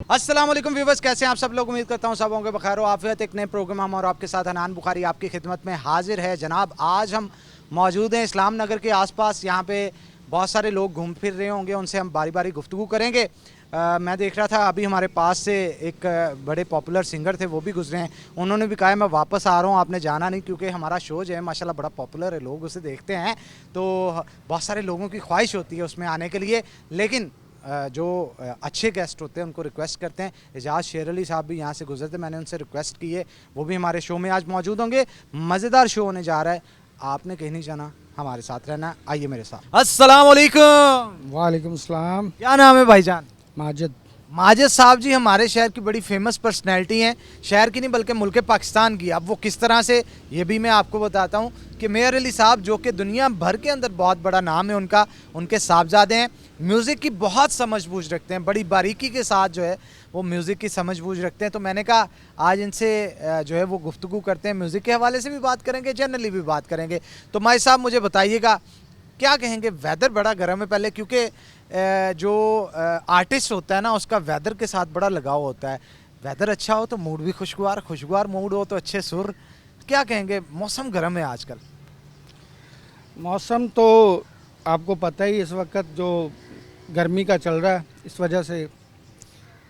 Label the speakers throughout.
Speaker 1: अस्सलाम वालेकुम व्यूवर्स, कैसे हैं आप सब लोग। उम्मीद करता हूं सब होंगे बखैर व आफियत। एक नए प्रोग्राम हम और आपके साथ हनान बुखारी आपकी खिदमत में हाजिर है। जनाब, आज हम मौजूद हैं इस्लाम नगर के आसपास। यहां पे बहुत सारे लोग घूम फिर रहे होंगे, उनसे हम बारी बारी गुफ्तगू करेंगे। मैं देख रहा था अभी हमारे पास से एक बड़े पॉपुलर सिंगर थे, वो भी गुजरे हैं। उन्होंने भी कहा है मैं वापस आ रहा हूँ, आपने जाना नहीं, क्योंकि हमारा शो जो है माशाल्लाह बड़ा पॉपुलर है, लोग उसे देखते हैं। तो बहुत सारे लोगों की ख्वाहिश होती है उसमें आने के लिए, लेकिन जो अच्छे गेस्ट होते हैं उनको रिक्वेस्ट करते हैं। एजाज शेर अली साहब भी यहाँ से गुजरते, मैंने उनसे रिक्वेस्ट की है, वो भी हमारे शो में आज मौजूद होंगे। मज़ेदार शो होने जा रहा है, आपने कहीं नहीं जाना, हमारे साथ रहना। आइए मेरे साथ। अस्सलाम वालेकुम।
Speaker 2: वालेकुम सलाम।
Speaker 1: क्या नाम है भाईजान?
Speaker 2: माजिद।
Speaker 1: माजिद साहब जी हमारे शहर की बड़ी फेमस पर्सनैलिटी हैं, शहर की नहीं बल्कि मुल्क पाकिस्तान की। अब वो किस तरह से, ये भी मैं आपको बताता हूँ कि मेयर अली साहब, जो कि दुनिया भर के अंदर बहुत बड़ा नाम है उनका, उनके साहबजादे हैं। म्यूज़िक की बहुत समझ बूझ रखते हैं, बड़ी बारीकी के साथ जो है वो म्यूज़िक की समझ बूझ रखते हैं। तो मैंने कहा आज इनसे जो है वो गुफ्तगू करते हैं, म्यूज़िक के हवाले से भी बात करेंगे, जनरली भी बात करेंगे। तो माई साहब मुझे बताइएगा, क्या कहेंगे? वेदर बड़ा गर्म है पहले, क्योंकि जो आर्टिस्ट होता है ना उसका वेदर के साथ बड़ा लगाव होता है। वेदर अच्छा हो तो मूड भी खुशगवार, खुशगवार मूड हो तो अच्छे सुर। क्या कहेंगे, मौसम गर्म है आजकल।
Speaker 2: मौसम तो आपको पता ही, इस वक्त जो गर्मी का चल रहा है, इस वजह से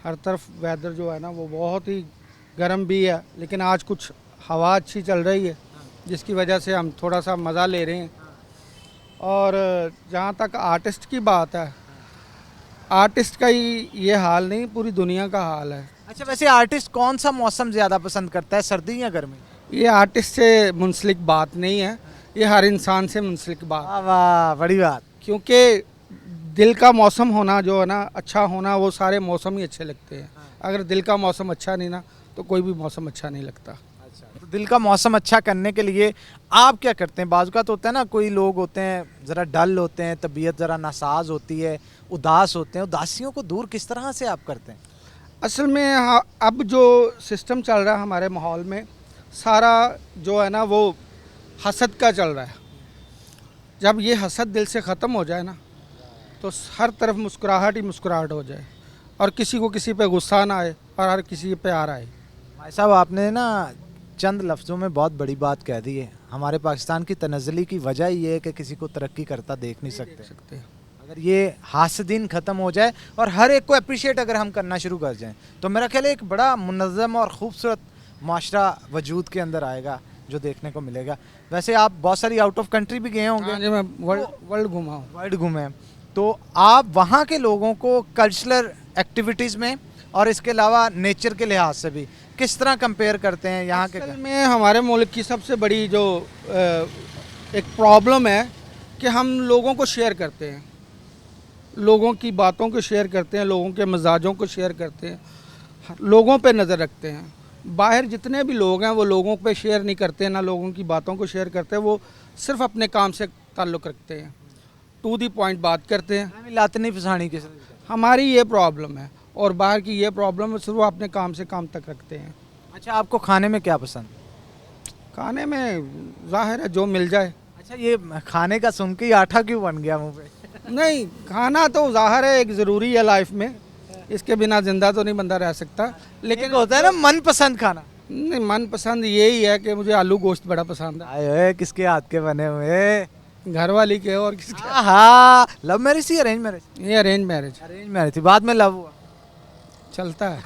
Speaker 2: हर तरफ वेदर जो है ना वो बहुत ही गर्म भी है। लेकिन आज कुछ हवा अच्छी चल रही है, जिसकी वजह से हम थोड़ा सा मज़ा ले रहे हैं। और जहाँ तक आर्टिस्ट की बात है, आर्टिस्ट का ही ये हाल नहीं, पूरी दुनिया का हाल है।
Speaker 1: अच्छा, वैसे आर्टिस्ट कौन सा मौसम ज़्यादा पसंद करता है, सर्दी या गर्मी?
Speaker 2: ये आर्टिस्ट से मुंसलिक बात नहीं है, ये हर इंसान से मुंसलिक बात।
Speaker 1: वाह वाह, बड़ी बात।
Speaker 2: क्योंकि दिल का मौसम होना जो है ना, अच्छा होना, वो सारे मौसम ही अच्छे लगते हैं। अगर दिल का मौसम अच्छा नहीं ना, तो कोई भी मौसम अच्छा नहीं लगता।
Speaker 1: अच्छा, तो दिल का मौसम अच्छा करने के लिए आप क्या करते हैं? बाज़ औक़ात होता है ना, कोई लोग होते हैं ज़रा डल होते हैं, तबीयत ज़रा नासाज होती है, उदास होते हैं, उदासियों को दूर किस तरह से आप करते हैं?
Speaker 2: असल में हाँ, अब जो सिस्टम चल रहा है हमारे माहौल में, सारा जो है ना वो हसद का चल रहा है। जब ये हसद दिल से ख़त्म हो जाए ना, तो हर तरफ मुस्कुराहट ही मुस्कुराहट हो जाए, और किसी को किसी पे गुस्सा ना आए, और हर किसी पे आ रहा है।
Speaker 1: भाई साहब, आपने ना चंद लफ्ज़ों में बहुत बड़ी बात कह दी है। हमारे पाकिस्तान की तनज़्ज़ुली की वजह ये है कि किसी को तरक्की करता देख नहीं सकते। अगर ये हासदीन ख़त्म हो जाए और हर एक को अप्रिशिएट अगर हम करना शुरू कर जाएं, तो मेरा ख्याल है एक बड़ा मुनज़्ज़म और ख़ूबसूरत माशरा वजूद के अंदर आएगा, जो देखने को मिलेगा। वैसे आप बहुत सारी आउट ऑफ कंट्री भी गए होंगे।
Speaker 2: हाँ जी, मैं वर्ल्ड घुमा हूँ।
Speaker 1: वर्ल्ड घूमे हैं, तो आप वहाँ के लोगों को कल्चरल एक्टिविटीज़ में और इसके अलावा नेचर के लिहाज से भी किस तरह कंपेयर करते हैं यहाँ के?
Speaker 2: असल में हमारे मुल्क की सबसे बड़ी जो एक प्रॉब्लम है कि हम लोगों को शेयर करते हैं, लोगों की बातों को शेयर करते हैं, लोगों के मिजाजों को शेयर करते हैं, लोगों पे नज़र रखते हैं। बाहर जितने भी लोग हैं वो लोगों पे शेयर नहीं करते, ना लोगों की बातों को शेयर करते हैं। वो सिर्फ अपने काम से ताल्लुक़ रखते हैं, टू दी पॉइंट बात करते हैं।
Speaker 1: लात नहीं फसानी किसी।
Speaker 2: हमारी ये प्रॉब्लम है, और बाहर की ये प्रॉब्लम है, सिर्फ वो अपने काम से काम तक रखते हैं।
Speaker 1: अच्छा, आपको खाने में क्या पसंद?
Speaker 2: खाने में ज़ाहिर है जो मिल जाए।
Speaker 1: अच्छा, ये खाने का सुन के ही आठा क्यों बन गया मुंह पे?
Speaker 2: नहीं, खाना तो ज़ाहिर है एक ज़रूरी है लाइफ में, इसके बिना ज़िंदा तो नहीं बंदा रह सकता। लेकिन
Speaker 1: होता है ना मनपसंद खाना।
Speaker 2: नहीं, मनपसंद यही है कि मुझे आलू गोश्त बड़ा पसंद है।
Speaker 1: आए ओए, किसके हाथ के बने हुए?
Speaker 2: घर वाली के और किसके?
Speaker 1: हाँ, लव मैरिज थी अरेंज मैरिज?
Speaker 2: ये अरेंज मैरिज।
Speaker 1: अरेंज मैरिज थी, बाद में लव हुआ।
Speaker 2: चलता है।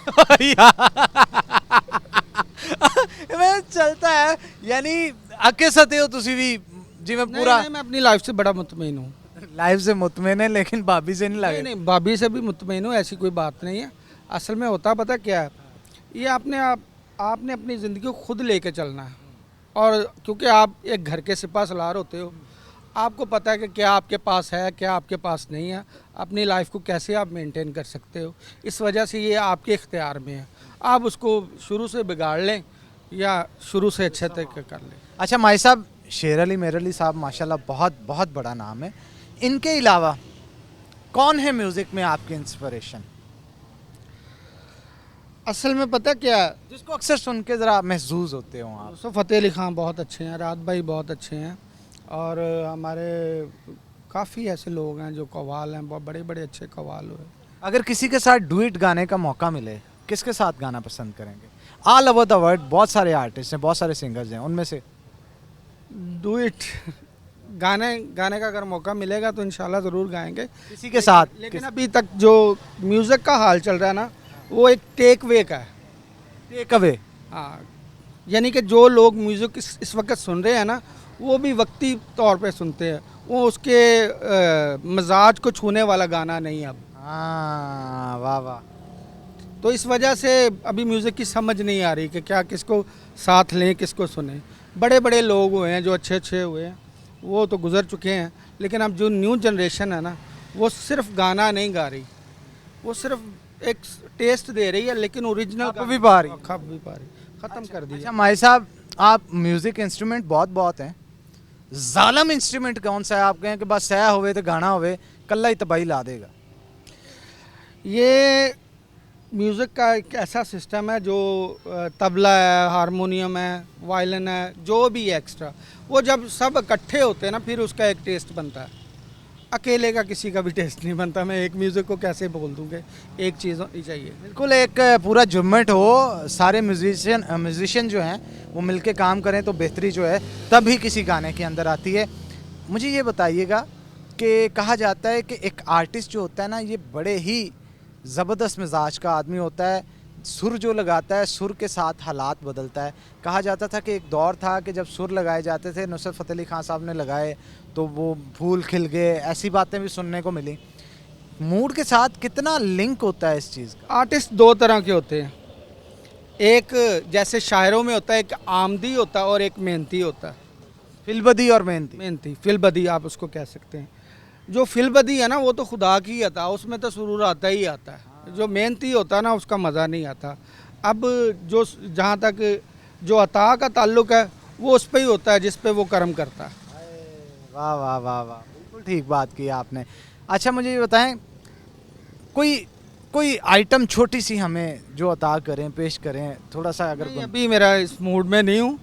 Speaker 1: मैं चलता है यानी अके सते हो तुसी भी जिਵੇਂ पूरा।
Speaker 2: नहीं, मैं अपनी लाइफ से बड़ा मुतमईन हूँ।
Speaker 1: लाइफ से मुतमईन है, लेकिन भाभी से नहीं लगे।
Speaker 2: नहीं, भाभी से भी मुतमईन हूँ, ऐसी कोई बात नहीं है। असल में होता पता क्या है, ये आपने अपनी ज़िंदगी को खुद लेके चलना है। और क्योंकि आप एक घर के सिपा सलार होते हो, आपको पता है कि क्या आपके पास है, क्या आपके पास नहीं है, अपनी लाइफ को कैसे आप मेंटेन कर सकते हो। इस वजह से ये आपके इख्तियार में है, आप उसको शुरू से बिगाड़ लें या शुरू से अच्छे तरीके कर लें।
Speaker 1: अच्छा माई साहब, शेर अली मेर अली साहब माशाल्लाह बहुत बहुत बड़ा नाम है। इनके अलावा कौन है म्यूज़िक में आपकी इंस्पिरेशन?
Speaker 2: असल में पता क्या है,
Speaker 1: जिसको अक्सर सुन के ज़रा महसूस होते हो आप?
Speaker 2: यूसुफ फ़तेह अली ख़ान बहुत अच्छे हैं, राहत भाई बहुत अच्छे हैं, और हमारे काफ़ी ऐसे लोग हैं जो कव्वाल हैं, बहुत बड़े बड़े अच्छे कव्वाल हुए।
Speaker 1: अगर किसी के साथ डुएट गाने का मौका मिले, किसके साथ गाना पसंद करेंगे? ऑल ओवर द वर्ल्ड बहुत सारे आर्टिस्ट हैं, बहुत सारे सिंगर्स हैं, उनमें से
Speaker 2: डू इट गाने गाने का अगर मौका मिलेगा तो इंशाल्लाह ज़रूर गाएंगे।
Speaker 1: किसी के साथ
Speaker 2: लेकिन अभी तक जो म्यूज़िक का हाल चल रहा है ना, वो एक टेक वे का है।
Speaker 1: Take away.
Speaker 2: हाँ, यानी कि जो लोग म्यूज़िक इस वक्त सुन रहे हैं ना, वो भी वक्ती तौर पे सुनते हैं, वो उसके मिजाज को छूने वाला गाना नहीं है अब।
Speaker 1: हाँ, वाह वाह।
Speaker 2: तो इस वजह से अभी म्यूज़िक की समझ नहीं आ रही कि क्या किसको साथ लें, किसको सुने। बड़े बड़े लोग हुए हैं जो अच्छे अच्छे हुए हैं, वो तो गुज़र चुके हैं, लेकिन अब जो न्यू जनरेशन है ना, वो सिर्फ गाना नहीं गा रही, वो सिर्फ एक टेस्ट दे रही है, लेकिन ओरिजिनल
Speaker 1: खप भी पा रही।
Speaker 2: खप भी पा रही, ख़त्म कर
Speaker 1: अच्छा
Speaker 2: दिया।
Speaker 1: माई साहब, आप म्यूजिक इंस्ट्रूमेंट बहुत बहुत हैं, जालम इंस्ट्रूमेंट कौन सा है? आप कहें कि बस सह होवे तो गाना होवे, कल्ला ही तबाही ला देगा।
Speaker 2: ये म्यूज़िक का एक ऐसा सिस्टम है जो तबला है, हारमोनियम है, वायलिन है, जो भी है एक्स्ट्रा, वो जब सब इकट्ठे होते हैं ना, फिर उसका एक टेस्ट बनता है। अकेले का किसी का भी टेस्ट नहीं बनता। मैं एक म्यूज़िक को कैसे बोल दूँगे, एक चीज़ ही चाहिए।
Speaker 1: बिल्कुल एक पूरा जुम्मट हो, सारे म्यूजिशियन जो हैं वो मिलके काम करें तो बेहतरी जो है तभी किसी गाने के अंदर आती है। मुझे ये बताइएगा कि कहा जाता है कि एक आर्टिस्ट जो होता है ना, ये बड़े ही ज़बरदस्त मिजाज का आदमी होता है। सुर जो लगाता है, सुर के साथ हालात बदलता है। कहा जाता था कि एक दौर था कि जब सुर लगाए जाते थे, नुसरत फ़तेह अली खान साहब ने लगाए तो वो फूल खिल गए, ऐसी बातें भी सुनने को मिली। मूड के साथ कितना लिंक होता है इस चीज़ का?
Speaker 2: आर्टिस्ट दो तरह के होते हैं, एक जैसे शायरों में होता है, एक आमदी होता है और एक मेहनती होता है।
Speaker 1: फिलबदी और मेहनती।
Speaker 2: मेहनती, फिलबदी आप उसको कह सकते हैं। जो फिलबदी है ना, वो तो खुदा की अता, उसमें तो सुरूर आता ही आता है। जो मेहनती होता है ना, उसका मज़ा नहीं आता। अब जो जहाँ तक जो अता का ताल्लुक़ है, वो उस पर ही होता है जिस पे वो कर्म करता है।
Speaker 1: वाह वाह वाह वाह, बिल्कुल ठीक बात की आपने। अच्छा मुझे ये बताएं, कोई कोई आइटम छोटी सी हमें जो अता करें, पेश करें थोड़ा सा अगर
Speaker 2: नहीं, अभी मेरा इस मूड में नहीं हूँ।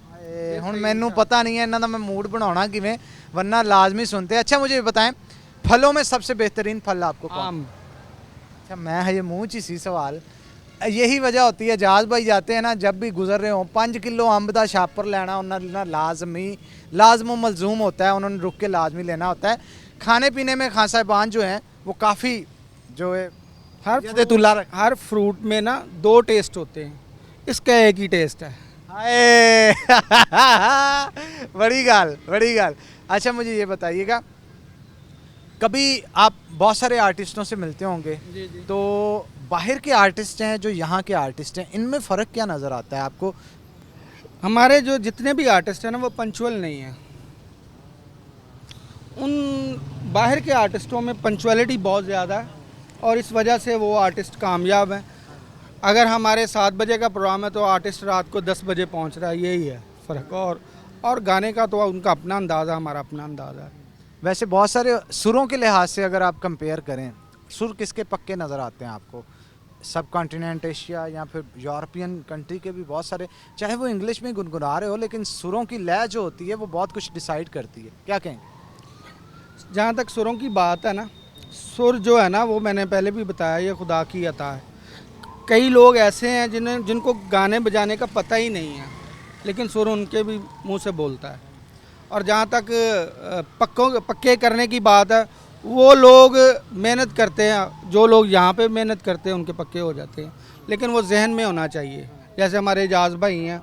Speaker 1: ਹੁਣ ਮੈਨੂੰ पता नहीं है इन्हों का मैं मूड बनाना किवें, वरना लाजमी सुनते। अच्छा मुझे ये बताएं, फलों में सबसे बेहतरीन फल आपको कौन?
Speaker 2: आम।
Speaker 1: अच्छा मैं हजे मुँह च सी सवाल, यही वजह होती है जाज भाई जाते हैं ना, जब भी गुजर रहे हो 5 किलो अंब का छापर लेना उन्होंने लाजमो मलजूम होता है, उन्होंने रुक के लाजमी लेना होता है। खाने पीने में खान साहिबान जो हैं वो काफ़ी जो है
Speaker 2: हर फ्रूट में ना दो टेस्ट होते हैं, इसका एक ही टेस्ट है।
Speaker 1: हाय बड़ी गाल। अच्छा मुझे ये बताइएगा, कभी आप बहुत सारे आर्टिस्टों से मिलते होंगे,
Speaker 2: जी जी।
Speaker 1: तो बाहर के आर्टिस्ट हैं जो यहाँ के आर्टिस्ट हैं, इनमें फ़र्क क्या नज़र आता है आपको?
Speaker 2: हमारे जो जितने भी आर्टिस्ट हैं ना, वो पंचुअल नहीं हैं। उन बाहर के आर्टिस्टों में पंचुअलिटी बहुत ज़्यादा है और इस वजह से वो आर्टिस्ट कामयाब हैं। अगर हमारे 7 बजे का प्रोग्राम है तो आर्टिस्ट रात को 10 बजे पहुंच रहा है, यही है फ़र्क। और गाने का तो उनका अपना अंदाज़ा, हमारा अपना अंदाज़ा है।
Speaker 1: वैसे बहुत सारे सुरों के लिहाज से अगर आप कंपेयर करें, सुर किसके पक्के नज़र आते हैं आपको? सब कॉन्टिनेंट एशिया या फिर यूरोपियन कंट्री के भी बहुत सारे, चाहे वो इंग्लिश में गुनगुना रहे हो, लेकिन सुरों की लय जो होती है वो बहुत कुछ डिसाइड करती है। क्या कहेंगे?
Speaker 2: जहाँ तक सुरों की बात है ना, सुर जो है ना, वो मैंने पहले भी बताया, ये खुदा की अता है। कई लोग ऐसे हैं जिनको गाने बजाने का पता ही नहीं है, लेकिन सुर उनके भी मुंह से बोलता है। और जहाँ तक पक्के करने की बात है, वो लोग मेहनत करते हैं, जो लोग यहाँ पे मेहनत करते हैं उनके पक्के हो जाते हैं, लेकिन वो जहन में होना चाहिए। जैसे हमारे एजाज भाई हैं,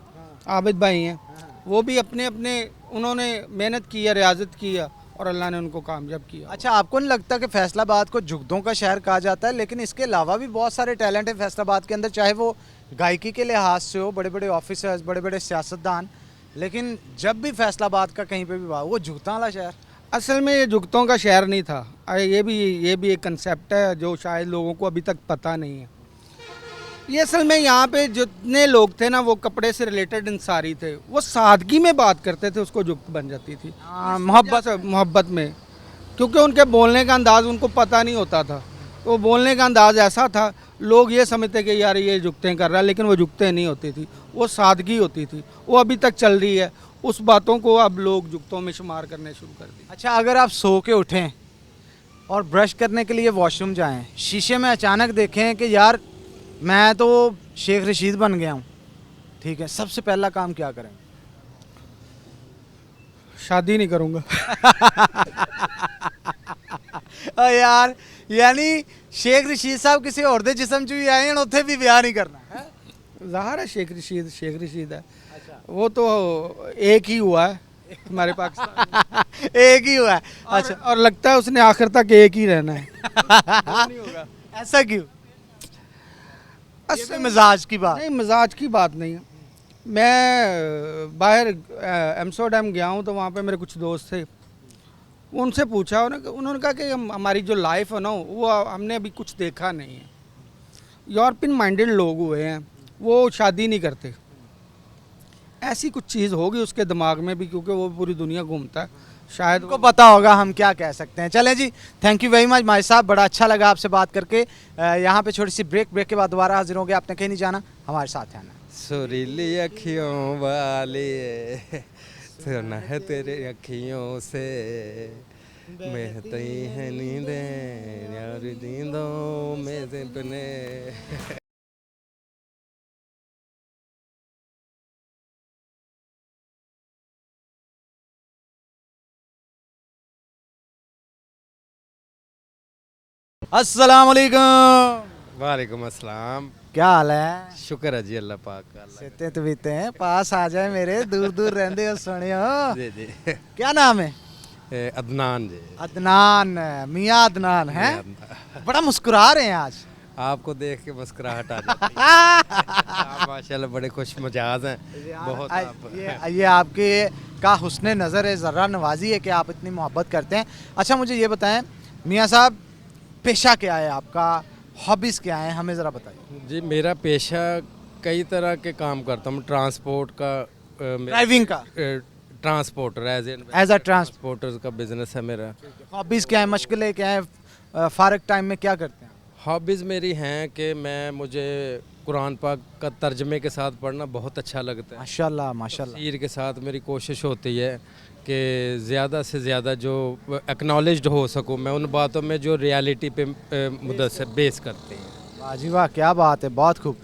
Speaker 2: आबिद भाई हैं, वो भी अपने अपने उन्होंने मेहनत की है, रियाजत की है और अल्लाह ने उनको कामयाब किया।
Speaker 1: अच्छा आपको नहीं लगता कि फैसलाबाद को जुगदों का शहर कहा जाता है, लेकिन इसके अलावा भी बहुत सारे टैलेंट है फैसलाबाद के अंदर, चाहे वो गायकी के लिहाज से हो, बड़े बड़े ऑफिसर्स, बड़े बड़े सियासतदान, लेकिन जब भी फैसलाबाद का कहीं पे भी बात, वो जुगता वाला शहर।
Speaker 2: असल में ये जुगतों का शहर नहीं था। ये भी एक कंसेप्ट है जो शायद लोगों को अभी तक पता नहीं है। ये असल में यहाँ पे जितने लोग थे ना, वो कपड़े से रिलेटेड इंसारी थे, वो सादगी में बात करते थे, उसको जुगत बन जाती थी। मोहब्बत में, क्योंकि उनके बोलने का अंदाज़ उनको पता नहीं होता था, तो बोलने का अंदाज़ ऐसा था, लोग ये समझते कि यार ये जुगतें कर रहा है, लेकिन वो जुगतें नहीं होती थी, वो सादगी होती थी। वो अभी तक चल रही है, उस बातों को अब लोग जुगतों में शुमार करने शुरू कर दी।
Speaker 1: अच्छा अगर आप सो के उठें और ब्रश करने के लिए वॉशरूम जाएं, शीशे में अचानक देखें कि यार मैं तो शेख रशीद बन गया हूँ, ठीक है, सबसे पहला काम क्या करें?
Speaker 2: शादी नहीं करूँगा।
Speaker 1: यार यानी शेख रशीद साहब किसी और दे जिस्म च भी आए हैं, उत्थे भी ब्याह नहीं करना है?
Speaker 2: ज़ाहिर है शेख रशीद है। वो तो एक ही हुआ है हमारे पाकिस्तान
Speaker 1: एक ही हुआ है।
Speaker 2: में।
Speaker 1: अच्छा,
Speaker 2: और लगता है उसने आखिर तक एक ही रहना है। नहीं होगा।
Speaker 1: ऐसा क्यों? ये
Speaker 2: असल
Speaker 1: भी मिजाज की बात।
Speaker 2: नहीं, मजाज की बात नहीं है। मैं बाहर एम्स्टर्डम गया हूँ, तो वहाँ पे मेरे कुछ दोस्त थे। उनसे पूछा, उन्होंने कहा कि हमारी जो लाइफ है ना, वो हमने अभी कुछ देखा नहीं है। यूरोपियन माइंडेड लोग हुए हैं, वो शादी नहीं करते। ऐसी कुछ चीज़ होगी उसके दिमाग में भी, क्योंकि वो पूरी दुनिया घूमता है, शायद
Speaker 1: को पता होगा, हम क्या कह सकते हैं। चलें जी, थैंक यू वेरी मच भाई साहब, बड़ा अच्छा लगा आपसे बात करके। यहाँ पे छोटी सी ब्रेक के बाद दोबारा हाजिर होंगे, आपने कहीं नहीं जाना, हमारे साथ है ना।
Speaker 3: सुरीली अखियों वाले सुना है तेरे अखियों से बहती है नींदें यार नींदों में सपने।
Speaker 1: अस्सलाम वालेकुम।
Speaker 3: वालेकुम अस्सलाम।
Speaker 1: क्या हाल है?
Speaker 3: शुक्र है जी अल्लाह पाक का।
Speaker 1: सेते तबीते हैं, पास आ जाए मेरे, दूर दूर रहते हो सुनियो।
Speaker 3: जी जी।
Speaker 1: क्या नाम है?
Speaker 3: अदनान जी।
Speaker 1: अदनान, मियाँ अदनान है। बड़ा मुस्कुरा रहे हैं आज।
Speaker 3: आपको देख के मुस्कुराहट आ जाती है। आप माशाल्लाह बड़े खुश मिजाज हैं बहुत। आप
Speaker 1: ये आपके का हुस्न नज़र है, ज़र्रा नवाजी है कि आप इतनी मोहब्बत करते हैं। अच्छा मुझे ये बताएं मियाँ साहब, पेशा क्या है आपका, हॉबीज़ क्या हैं, हमें ज़रा बताइए।
Speaker 3: जी मेरा पेशा कई तरह के काम करता हूँ। ट्रांसपोर्ट का
Speaker 1: ड्राइविंग का?
Speaker 3: ट्रांसपोर्टर
Speaker 1: एज अ
Speaker 3: ट्रांसपोर्टर का बिजनेस है मेरा।
Speaker 1: हॉबीज़ क्या है, मशगलें क्या है, फारग टाइम में क्या करते हैं?
Speaker 3: हॉबीज़ मेरी हैं कि मुझे कुरान पाक का तर्जमे के साथ पढ़ना बहुत अच्छा लगता है।
Speaker 1: माशाल्लाह माशाल्लाह।
Speaker 3: तफसीर के साथ मेरी कोशिश होती है कि ज़्यादा से ज़्यादा जो एक्नॉलेज्ड हो सकूँ मैं उन बातों में जो रियलिटी पे मुदस्सर बेस करते हैं।
Speaker 1: वाह जी वाह, क्या बात है, बहुत खूब।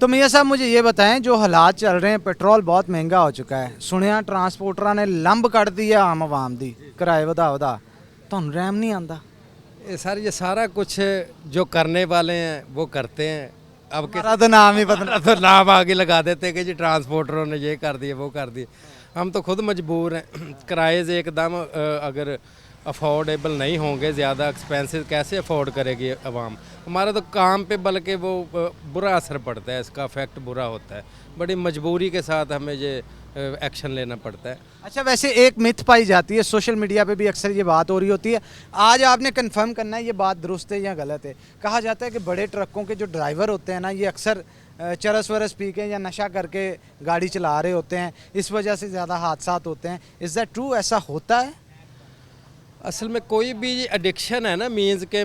Speaker 1: तो मियाँ साहब मुझे ये बताएं, जो हालात चल रहे हैं, पेट्रोल बहुत महंगा हो चुका है, सुनिया ट्रांसपोर्टर ने लंब कट दी है आम आवाम दी, किराए वधा वधा, तो रैम नहीं आंदा?
Speaker 3: ये सारा कुछ जो करने वाले हैं वो करते हैं। अब
Speaker 1: हमारा तो नाम ही बदला।
Speaker 3: तो नाम आगे लगा देते हैं कि जी ट्रांसपोर्टरों ने ये कर दिए वो कर दिए। हम तो खुद मजबूर हैं। किराए से एकदम अगर अफोर्डेबल नहीं होंगे, ज़्यादा एक्सपेंसिव कैसे अफोर्ड करेगी आवाम। हमारा तो काम पे बल्कि वो बुरा असर पड़ता है, इसका इफेक्ट बुरा होता है। बड़ी मजबूरी के साथ हमें ये एक्शन लेना पड़ता है।
Speaker 1: अच्छा वैसे एक मिथ पाई जाती है, सोशल मीडिया पे भी अक्सर ये बात हो रही होती है, आज आपने कंफर्म करना है ये बात दुरुस्त है या गलत है। कहा जाता है कि बड़े ट्रकों के जो ड्राइवर होते हैं ना, ये अक्सर चरस वरस पी के या नशा करके गाड़ी चला रहे होते हैं, इस वजह से ज़्यादा हादसा होते हैं। Is that true? ऐसा होता है?
Speaker 3: असल में कोई भी एडिक्शन है ना, मीन्स के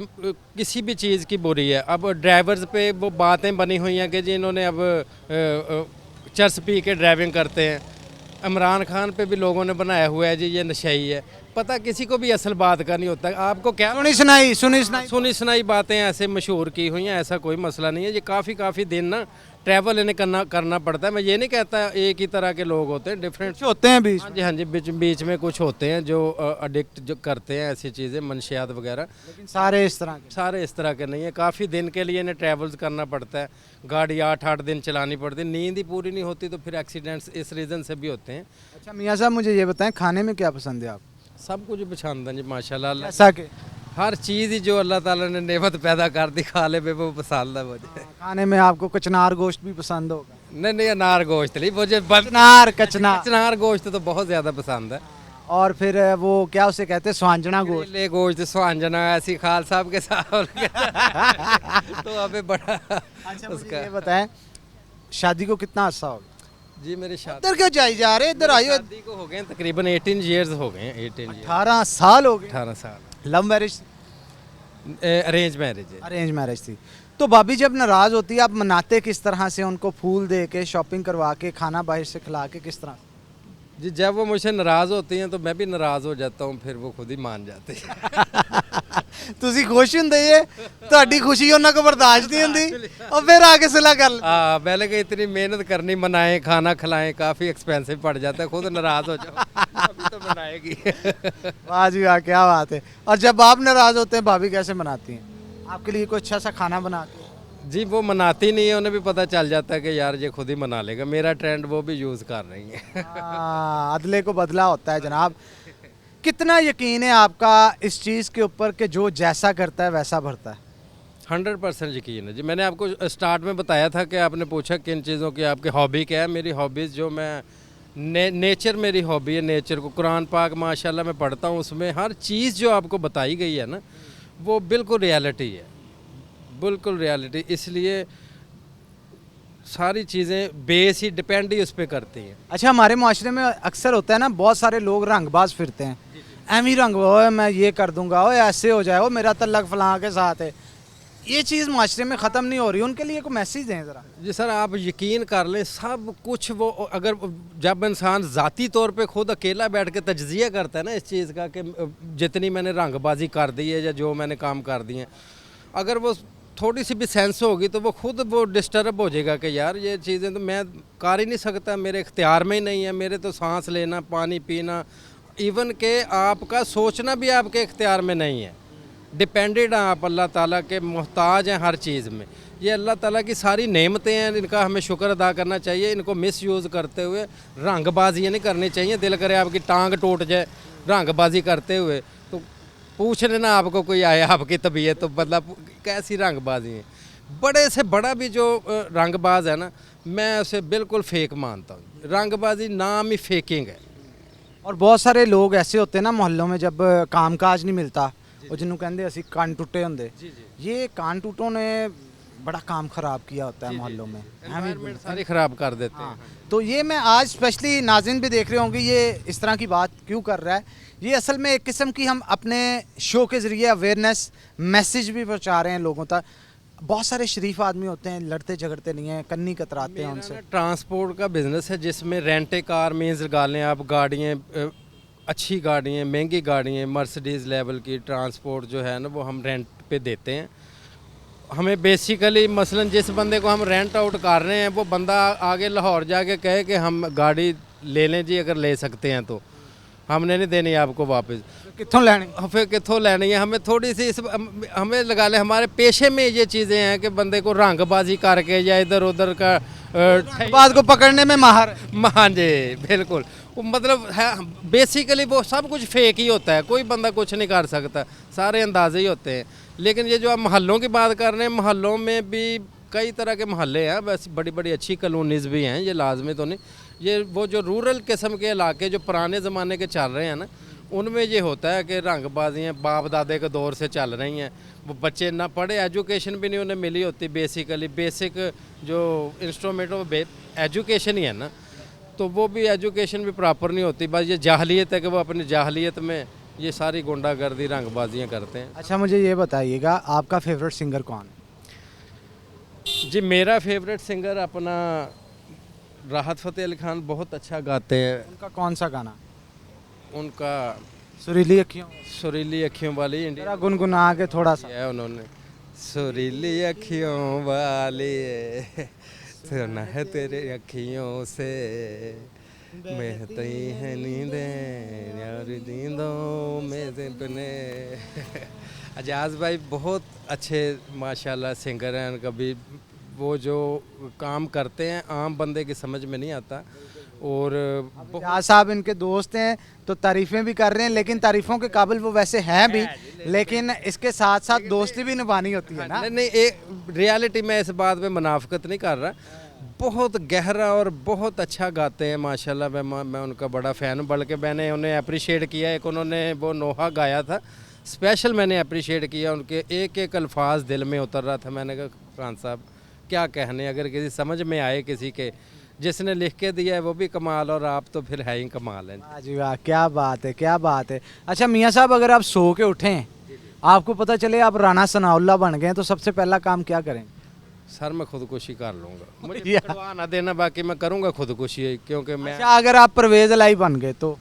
Speaker 3: किसी भी चीज़ की बुरी है। अब ड्राइवर्स पे वो बातें बनी हुई हैं कि जी इन्होंने अब चरस पी के ड्राइविंग करते हैं। इमरान खान पे भी लोगों ने बनाया हुआ है जी ये नशेई है। पता किसी को भी असल बात का नहीं होता। आपको क्या सुनी सुनाई बातें ऐसे मशहूर की हुई हैं, ऐसा कोई मसला नहीं है। ये काफ़ी दिन ना ट्रैवल इन्हें करना पड़ता है। मैं ये नहीं कहता एक ही तरह के लोग होते हैं, डिफरेंट
Speaker 1: होते हैं बीच।
Speaker 3: हाँ जी बीच में कुछ होते हैं जो अडिक्ट जो करते हैं ऐसी चीज़ें, मनशियात वगैरह।
Speaker 1: लेकिन सारे इस तरह के
Speaker 3: नहीं है। काफ़ी दिन के लिए इन्हें ट्रैवल्स करना पड़ता है, गाड़ी 8-8 दिन चलानी पड़ती है, नींद ही पूरी नहीं होती, तो फिर एक्सीडेंट्स इस रीज़न से भी होते हैं।
Speaker 1: अच्छा मियाँ साहब मुझे ये बताएं, खाने में क्या पसंद है आप?
Speaker 3: सब कुछ पसंद है जी माशाल्लाह।
Speaker 1: ऐसा कि
Speaker 3: हर चीज़ ही जो अल्लाह ताला ने नेमत पैदा कर दी खा ले पे वो पसंद है मुझे।
Speaker 1: खाने में आपको कचनार गोश्त भी पसंद होगा?
Speaker 3: नहीं अनार गोश्त नहीं मुझे,
Speaker 1: कचनार
Speaker 3: गोश्त तो बहुत ज़्यादा पसंद है।
Speaker 1: और फिर वो क्या उसे कहते हैं, स्वांजना गोश्त?
Speaker 3: ले गोश्त स्वांजना ऐसी खाल साहब के साथ तो हमें बड़ा।
Speaker 1: अच्छा मुझे ये बताएं, शादी को कितना अर्सा हो गया?
Speaker 3: जी मेरी शादी
Speaker 1: इधर क्यों जाई जा रहे, इधर आइए।
Speaker 3: शादी को हो गए तकरीबन 18 ईयर्स हो गए।
Speaker 1: 18 साल हो गए।
Speaker 3: 18 साल।
Speaker 1: Love marriage?
Speaker 3: अरेंज मैरिज है।
Speaker 1: अरेंज मैरिज थी। तो भाभी जब नाराज़ होती है, आप मनाते किस तरह से? उनको फूल दे के, शॉपिंग करवा के, खाना बाहर से खिला के, किस तरह?
Speaker 3: जी जब वो मुझसे नाराज़ होती हैं तो मैं भी नाराज़ हो जाता हूँ, फिर वो खुद ही मान जाते हैं।
Speaker 1: ਤੁਸੀਂ ਖੁਸ਼ ਹੁੰਦੇ ਜੇ ਤੁਹਾਡੀ ਖੁਸ਼ੀ ਉਹਨਾਂ ਕੋ ਬਰਦਾਸ਼ਤ ਨਹੀਂ ਹੁੰਦੀ और फिर आगे सुलह कर लेते।
Speaker 3: हाँ पहले कि इतनी मेहनत करनी, मनाएं, खाना खिलाएं, काफ़ी एक्सपेंसिव पड़ जाता है, खुद नाराज़ हो जाओ अभी तो मनाएगी।
Speaker 1: वाह जी वाह, क्या बात है। और जब आप नाराज होते हैं भाभी कैसे मनाती हैं? आपके लिए कोई अच्छा सा खाना बना के?
Speaker 3: जी वो मनाती नहीं है, उन्हें भी पता चल जाता है कि यार ये खुद ही मना लेगा, मेरा ट्रेंड वो भी यूज़ कर रही है।
Speaker 1: हाँ, अदले को बदला होता है जनाब। कितना यकीन है आपका इस चीज़ के ऊपर कि जो जैसा करता है वैसा भरता है?
Speaker 3: 100% यकीन है जी। मैंने आपको स्टार्ट में बताया था कि आपने पूछा किन चीज़ों की आपकी हॉबी क्या है। मेरी हॉबीज़ जो मैं नेचर मेरी हॉबी है, नेचर को कुरान पाक माशाल्लाह मैं पढ़ता हूँ, उसमें हर चीज़ जो आपको बताई गई है ना वो बिल्कुल रियलिटी है, बिल्कुल रियलिटी। इसलिए सारी चीज़ें बेस ही डिपेंड ही उस पर करती हैं।
Speaker 1: अच्छा, हमारे माशरे में अक्सर होता है ना, बहुत सारे लोग रंगबाज फिरते हैं, एम ही रंग ओए मैं ये कर दूंगा, ओए ऐसे हो जाए, ओ मेरा तल्लक फलां के साथ है। ये चीज़ माशरे में ख़त्म नहीं हो रही, उनके लिए कोई मैसेज दें ज़रा।
Speaker 3: जी सर आप यकीन कर लें सब कुछ वो अगर जब इंसान ज़ाती तौर पे खुद अकेला बैठ के तज्जिया करता है ना इस चीज़ का कि जितनी मैंने रंगबाजी कर दी है या जो मैंने काम कर दिए हैं, अगर वो थोड़ी सी भी सेंस होगी तो वो खुद वो डिस्टर्ब हो जाएगा कि यार ये चीज़ें तो मैं कर ही नहीं सकता, मेरे इख्तियार में ही नहीं है, मेरे तो सांस लेना, पानी पीना, इवन के आपका सोचना भी आपके इख्तियार में नहीं है। डिपेंडेड हैं आप अल्लाह ताला के, मोहताज हैं हर चीज़ में। ये अल्लाह ताला की सारी नेमतें हैं, इनका हमें शुक्र अदा करना चाहिए। इनको मिसयूज़ करते हुए रंगबाजी नहीं करनी चाहिए। दिल करे आपकी टांग टूट जाए रंगबाजी करते हुए तो पूछ लेना आपको कोई आया आपकी तबीयत तो मतलब कैसी रंगबाजी है। बड़े से बड़ा भी जो रंगबाज है ना मैं उसे बिल्कुल फेक मानता हूँ। रंगबाजी नाम ही फेकिंग है।
Speaker 1: और बहुत सारे लोग ऐसे होते हैं ना मोहल्लों में, जब काम काज नहीं मिलता ਉਹ ਜਿਹਨੂੰ ਕਹਿੰਦੇ ਅਸੀਂ कान टूटे होंगे, ये कान टूटों ने बड़ा काम ख़राब किया होता है मोहल्लों में,
Speaker 3: एनवायरनमेंट सारी ख़राब कर देते हैं।
Speaker 1: तो ये मैं आज स्पेशली नाज़रीन भी देख रहे होंगे ये इस तरह की बात क्यों कर रहा है। ये असल में एक किस्म की हम अपने शो के ज़रिए अवेयरनेस मैसेज भी पहुँचा रहे हैं लोगों तक। बहुत सारे शरीफ आदमी होते हैं, लड़ते झगड़ते नहीं हैं, कन्नी कतराते हैं उनसे।
Speaker 3: ट्रांसपोर्ट का बिज़नेस है जिसमें रेंटे कार मीन्स लगा लें आप, गाड़ियाँ अच्छी गाड़ियाँ, महंगी गाड़ियाँ, मर्सिडीज़ लेवल की ट्रांसपोर्ट जो है ना वो हम रेंट पे देते हैं। हमें बेसिकली मसलन जिस बंदे को हम रेंट आउट कर रहे हैं वो बंदा आगे लाहौर जाके कहे कि हम गाड़ी ले लें जी, अगर ले सकते हैं तो हमने नहीं देनी आपको वापस।
Speaker 1: कितों लेनी?
Speaker 3: फिर कितों लेनी है? हमें थोड़ी सी हमें लगा ले हमारे पेशे में ये चीज़ें हैं कि बंदे को रंगबाजी करके या इधर उधर का
Speaker 1: बात को पकड़ने में माहिर।
Speaker 3: हाँ जी बिल्कुल, वो मतलब है बेसिकली वो सब कुछ फेक ही होता है, कोई बंदा कुछ नहीं कर सकता, सारे अंदाजे ही होते हैं। लेकिन ये जो आप मोहल्लों की बात कर रहे हैं, मोहल्लों में भी कई तरह के मोहल्ले हैं, वैसे बड़ी बड़ी अच्छी कॉलोनीज़ भी हैं, ये लाजमी तो नहीं। ये वो जो रूरल किस्म के इलाके जो पुराने ज़माने के चल रहे हैं ना उनमें ये होता है कि रंगबाजियाँ बाप दादे के दौर से चल रही हैं। वो बच्चे ना पढ़े, एजुकेशन भी नहीं उन्हें मिली होती, बेसिकली बेसिक जो इंस्ट्रूमेंट वो एजुकेशन ही है ना, तो वो भी एजुकेशन भी प्रॉपर नहीं होती। बस ये जाहलियत है कि वो अपनी जाहलियत में ये सारी गुंडागर्दी रंगबाजियाँ करते हैं।
Speaker 1: अच्छा मुझे ये बताइएगा आपका फेवरेट सिंगर कौन है?
Speaker 3: जी मेरा फेवरेट सिंगर अपना राहत फ़तेह अली खान बहुत अच्छा गाते हैं।
Speaker 1: उनका कौन सा गाना?
Speaker 3: उनका
Speaker 1: सुरीली अखियों।
Speaker 3: सुरीली अखियों वाली इंडिया
Speaker 1: जरा गुनगुना के थोड़ा सा।
Speaker 3: है उन्होंने, सुरीली अखियों वाली सुना है तेरे अखियों से बहती है नींदें यार नींदों में अपने। अजाज भाई बहुत अच्छे माशाल्लाह सिंगर हैं। कभी वो जो काम करते हैं आम बंदे की समझ में नहीं आता। और
Speaker 1: आज साहब इनके दोस्त हैं तो तारीफ़ें भी कर रहे हैं, लेकिन तारीफ़ों के काबिल वो वैसे हैं भी, लेकिन इसके साथ साथ दोस्ती भी निभानी होती है ना।
Speaker 3: नहीं नहीं, एक रियलिटी में इस बात में मुनाफिकत नहीं कर रहा, बहुत गहरा और बहुत अच्छा गाते हैं माशाल्लाह। मैं उनका बड़ा फ़ैन हूँ, बल्कि मैंने उन्हें अप्रिशिएट किया। एक उन्होंने वो नोहा गाया था स्पेशल, मैंने अप्रिशिएट किया। उनके एक एक अल्फाज दिल में उतर रहा था। मैंने कहा खान साहब क्या कहने, अगर किसी समझ में आए किसी के, जिसने लिख के दिया है वो भी कमाल, और आप तो फिर है ही कमाल है।
Speaker 1: वाह जी वाह, क्या बात है, क्या बात है। अच्छा मियाँ साहब, अगर आप सो के उठें, आपको पता चले आप राणा सनाउल्लाह बन गए, तो सबसे पहला काम क्या करें?
Speaker 3: सर मैं खुदकुशी कर लूँगा, मुझे
Speaker 1: या।
Speaker 3: पकड़वा ना देना, बाकी मैं करूँगा खुदकुशी, क्योंकि मैं
Speaker 1: अच्छा अगर आप परवेज लाई बन गए तो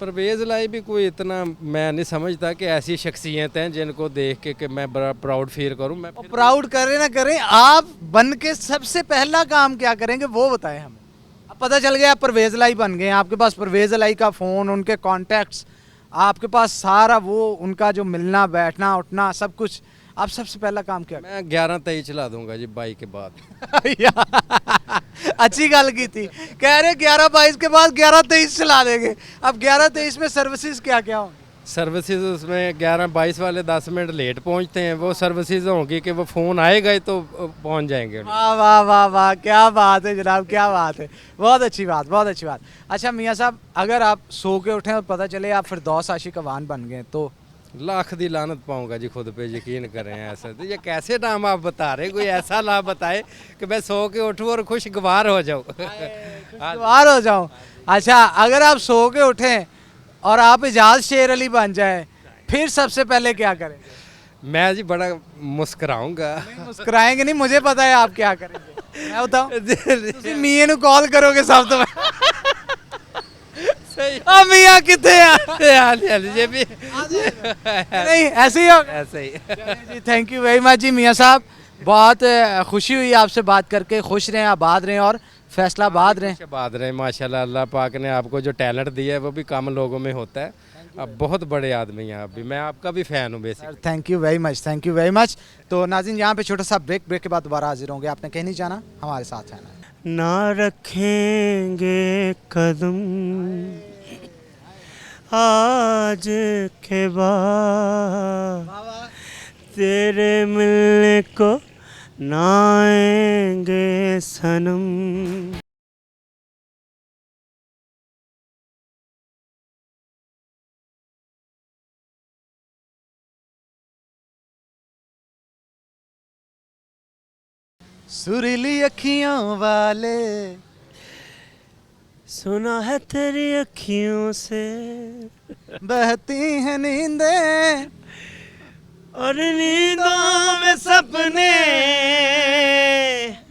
Speaker 3: परवेज़ लाई भी कोई इतना मैं नहीं समझता कि ऐसी शख्सियत हैं जिनको देख के कि मैं बड़ा प्राउड फील करूँ। मैं फिर
Speaker 1: प्राउड करें ना करें, आप बन के सबसे पहला काम क्या करेंगे वो बताएं हमें। अब पता चल गया आप परवेज लाई बन गए, आपके पास परवेज लाई का फ़ोन, उनके कॉन्टैक्ट्स, आपके पास सारा वो उनका जो मिलना बैठना उठना सब कुछ, आप सबसे पहला काम क्या
Speaker 3: मैं 11-23 चला दूंगा जी बाइक के बाद।
Speaker 1: करें? अच्छी गल की थी, कह रहे 11-22 के बाद 11-23 चला देंगे। अब 11-23 में सर्विसेज क्या क्या होंगी?
Speaker 3: सर्विसेज उसमें 11-22 वाले 10 मिनट लेट पहुंचते हैं, वो सर्विसेज होंगी कि वो फ़ोन आएगा ही तो पहुंच जाएंगे।
Speaker 1: वाह वाह वाह वाह, क्या बात है जनाब, क्या बात है, बहुत अच्छी बात, बहुत अच्छी बात। अच्छा मियाँ साहब, अगर आप सो के उठें और पता चले आप फिरदौस आशिक अवान बन गए तो
Speaker 3: लाख दी लानत पाऊंगा जी, खुद पे यकीन करें। ऐसा तो ये कैसे नाम आप बता रहे, कोई ऐसा नाम बताए कि मैं सो के उठूँ और खुशगवार हो जाऊँ।
Speaker 1: खुशगवार हो जाऊं। अच्छा अगर आप सो के उठें और आप इजाज शेर अली बन जाए, फिर सबसे पहले क्या करेंगे?
Speaker 3: मैं जी बड़ा मुस्कुराऊंगा।
Speaker 1: नहीं, मुस्कुराएंगे नहीं, मुझे पता है आप क्या करेंगे, मैं बताऊं। मियाँ नु कॉल करोगे सब तो
Speaker 3: सही
Speaker 1: मियाँ कितने
Speaker 3: ये भी
Speaker 1: नहीं ऐसे ही होगा।
Speaker 3: ऐसे ही।
Speaker 1: जी थैंक यू वेरी मच जी मियाँ साहब, बहुत खुशी हुई आपसे बात करके। खुश रहें, आबाद रहें और फैसलाबाद रहें।
Speaker 3: बात रहे माशाल्लाह, अल्लाह पाक ने आपको जो टैलेंट दिया है वो भी कम लोगों में होता है। आप बहुत बड़े आदमी हैं, आप भी, मैं आपका भी फ़ैन हूँ basic.
Speaker 1: Thank you very much, thank you very much. तो नाज़रीन यहाँ पे छोटा सा ब्रेक के बाद दोबारा हाजिर होंगे। आपने कहीं नहीं जाना, हमारे साथ रहना है।
Speaker 4: ना रखेंगे कदम आज के बाद, तेरे मिलने को ना आएंगे सनम।
Speaker 1: सुरीली अखियों वाले,
Speaker 4: सुना है तेरी अखियों से
Speaker 1: बहती हैं नींदें,
Speaker 4: और नींदों में सपने।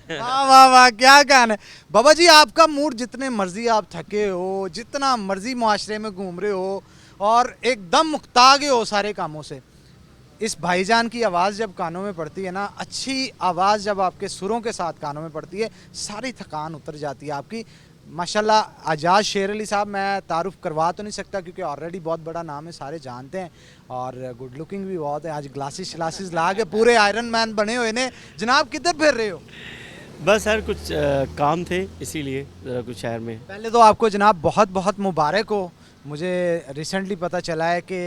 Speaker 1: वाह वाह वाह, क्या गाना है बाबा जी। आपका मूड जितने मर्जी आप थके हो, जितना मर्जी मुआशरे में घूम रहे हो और एकदम मुक्तागे हो सारे कामों से, इस भाईजान की आवाज़ जब कानों में पड़ती है ना, अच्छी आवाज़ जब आपके सुरों के साथ कानों में पड़ती है, सारी थकान उतर जाती है आपकी। माशाल्लाह एजाज शेर अली साहब, मैं तारुफ करवा तो नहीं सकता क्योंकि ऑलरेडी बहुत बड़ा नाम है, सारे जानते हैं, और गुड लुकिंग भी बहुत है। आज ग्लासेस श्लासेस ला के पूरे आयरन मैन बने हुए ने। जनाब किधर फिर रहे हो?
Speaker 4: बस यार कुछ काम थे इसीलिए ज़रा कुछ शहर में।
Speaker 1: पहले तो आपको जनाब बहुत बहुत मुबारक हो। मुझे रिसेंटली पता चला है कि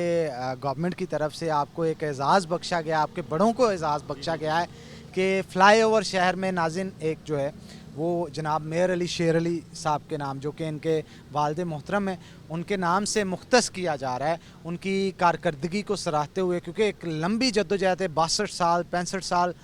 Speaker 1: गवर्नमेंट की तरफ से आपको एक एजाज़ बख्शा गया, आपके बड़ों को एजाज़ बख्शा गया है कि फ़्लाईओवर शहर में नाज़िन एक जो है वो जनाब मेयर अली शेर अली साहब के नाम, जो कि इनके वालिद मोहतरम हैं, उनके नाम से मुख्तस किया जा रहा है। उनकी कारकर्दगी को सराहते हुए, क्योंकि एक लंबी जद्दोजहद है, 62 साल 65 साल